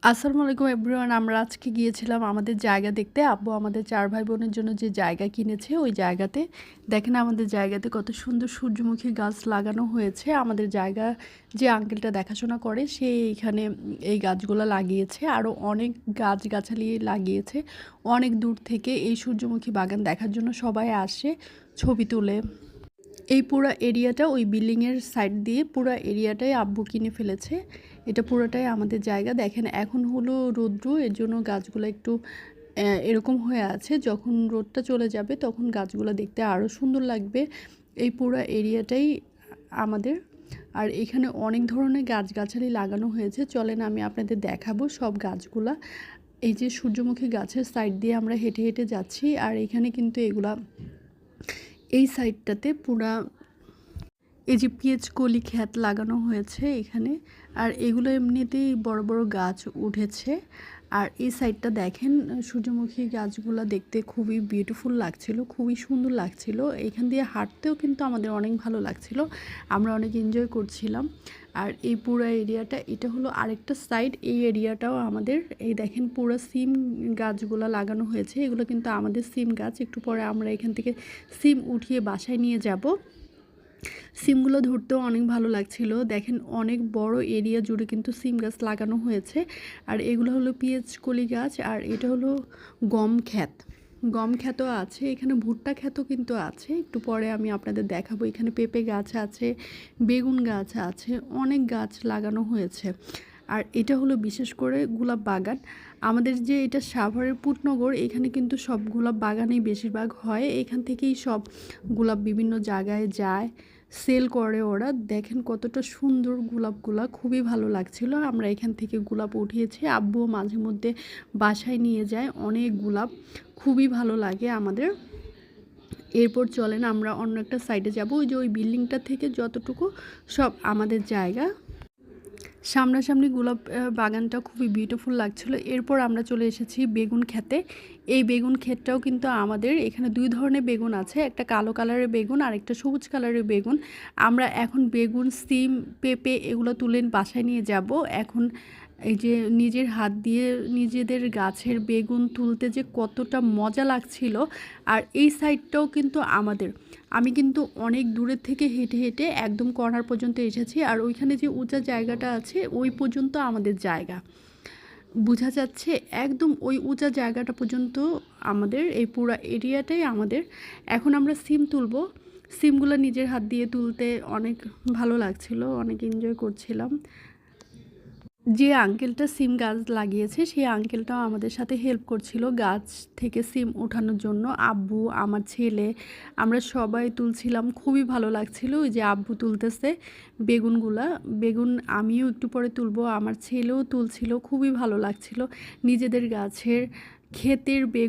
আসসালামু আলাইকুম এভরিওয়ান। আমরা আজকে গিয়েছিলাম আমাদের জায়গা দেখতে। আব্বু আমাদের ৪ ভাই বোনের জন্য যে জায়গা কিনেছে ওই জায়গাতে। দেখেন আমাদের জায়গাতে কত সুন্দর সূর্যমুখী গাছ লাগানো হয়েছে। আমাদের জায়গা যে আঙ্কেলটা দেখাশোনা করে সে এইখানে এই গাছগুলা লাগিয়েছে। আরও অনেক গাছগাছালি লাগিয়েছে। অনেক দূর থেকে এই সূর্যমুখী বাগান দেখার জন্য সবাই আসে, ছবি তোলে। এই পুরা এরিয়াটা ওই বিল্ডিংয়ের সাইড দিয়ে পুরা এরিয়াটাই আব্বু কিনে ফেলেছে। এটা পুরোটাই আমাদের জায়গা। দেখেন এখন হলো রৌদ্র, এর জন্য গাছগুলো একটু এরকম হয়ে আছে। যখন রোদটা চলে যাবে তখন গাছগুলো দেখতে আরও সুন্দর লাগবে। এই পুরা এরিয়াটাই আমাদের। আর এখানে অনেক ধরনের গাছগাছালি লাগানো হয়েছে। চলেন আমি আপনাদের দেখাবো সব গাছগুলা। এই যে সূর্যমুখী গাছের সাইড দিয়ে আমরা হেঁটে হেঁটে যাচ্ছি। আর এখানে কিন্তু এগুলা এই সাইডটাতে পুরা এই যে পেঁয়াজ কলি ক্ষেত লাগানো হয়েছে এখানে। আর এগুলো এমনিতেই বড় বড় গাছ উঠেছে। আর এই সাইডটা দেখেন সূর্যমুখী গাছগুলো দেখতে খুবই বিউটিফুল লাগছিল, খুবই সুন্দর লাগছিল। এখান দিয়ে হাঁটতেও কিন্তু আমাদের অনেক ভালো লাগছিল, আমরা অনেক এনজয় করছিলাম। আর এই পুরো এরিয়াটা এটা হলো আরেকটা সাইড। এই এরিয়াটাও আমাদের। এই দেখেন পুরো সিম গাছগুলো লাগানো হয়েছে। এগুলো কিন্তু আমাদের সিম গাছ। একটু পরে আমরা এখান থেকে সিম উঠিয়ে বাসায় নিয়ে যাব। সিমগুলো ধরতেও অনেক ভালো লাগছিল। দেখেন অনেক বড় এরিয়া জুড়ে কিন্তু সিম গাছ লাগানো হয়েছে। আর এগুলো হলো পেঁয়াজ কলি গাছ। আর এটা হলো গম ক্ষেত। গম ক্ষেতও আছে, এখানে ভুট্টা ক্ষেতও কিন্তু আছে। একটু পরে আমি আপনাদের দেখাবো। এখানে পেঁপে গাছ আছে, বেগুন গাছ আছে, অনেক গাছ লাগানো হয়েছে। আর এটা হলো বিশেষ করে গোলাপ বাগান। আমাদের যে এটা সাভারের পুটনগর, এখানে কিন্তু সব গোলাপ বাগানেই বেশিরভাগ হয়। এখান থেকেই সব গোলাপ বিভিন্ন জায়গায় যায়, সেল করে ওরা। দেখেন কতটা সুন্দর গোলাপগুলা, খুবই ভালো লাগছিল। আমরা এখান থেকে গোলাপ উঠিয়েছি, আব্বুও মাঝে মধ্যে বাসায় নিয়ে যায় অনেক গোলাপ, খুবই ভালো লাগে আমাদের। এরপর চলেন আমরা অন্য একটা সাইডে যাব। ওই যে ওই বিল্ডিংটা থেকে যতটুকু সব আমাদের জায়গা। সামনাসামনি গোলাপ বাগানটা খুবই বিউটিফুল লাগছিল। এরপর আমরা চলে এসেছি বেগুন ক্ষেতে। এই বেগুন ক্ষেতটাও কিন্তু আমাদের। এখানে দুই ধরনের বেগুন আছে, একটা কালো কালারের বেগুন আর একটা সবুজ কালারের বেগুন। আমরা এখন বেগুন, সিম, পেঁপে এগুলো তুলে বাসায় নিয়ে যাব। এখন এই যে নিজের হাত দিয়ে নিজেদের গাছের বেগুন তুলতে যে কতটা মজা লাগছিল। আর এই সাইডটাও কিন্তু আমাদের। আমি কিন্তু অনেক দূরের থেকে হেঁটে হেঁটে একদম কর্নার পর্যন্ত এসেছি। আর ওইখানে যে উঁচা জায়গাটা আছে ওই পর্যন্ত আমাদের জায়গা, বোঝা যাচ্ছে একদম ওই উঁচা জায়গাটা পর্যন্ত আমাদের। এই পুরো এরিয়াটাই আমাদের। এখন আমরা সিম তুলবো। সিমগুলো নিজের হাত দিয়ে তুলতে অনেক ভালো লাগছিল, অনেক এনজয় করছিলাম। যে আঙ্কেলটা সিম গাছ লাগিয়েছে সেই আঙ্কেলটাও আমাদের সাথে হেল্প করছিল গাছ থেকে সিম ওঠানোর জন্য। আব্বু, আমার ছেলে, আমরা সবাই তুলছিলাম, খুবই ভালো লাগছিল। ওই যে আব্বু তুলতেছে বেগুনগুলা। বেগুন আমিও একটু পরে তুলবো, আমার ছেলেও তুলছিল, খুবই ভালো লাগছিল নিজেদের গাছের ক্ষেতের বেগুন।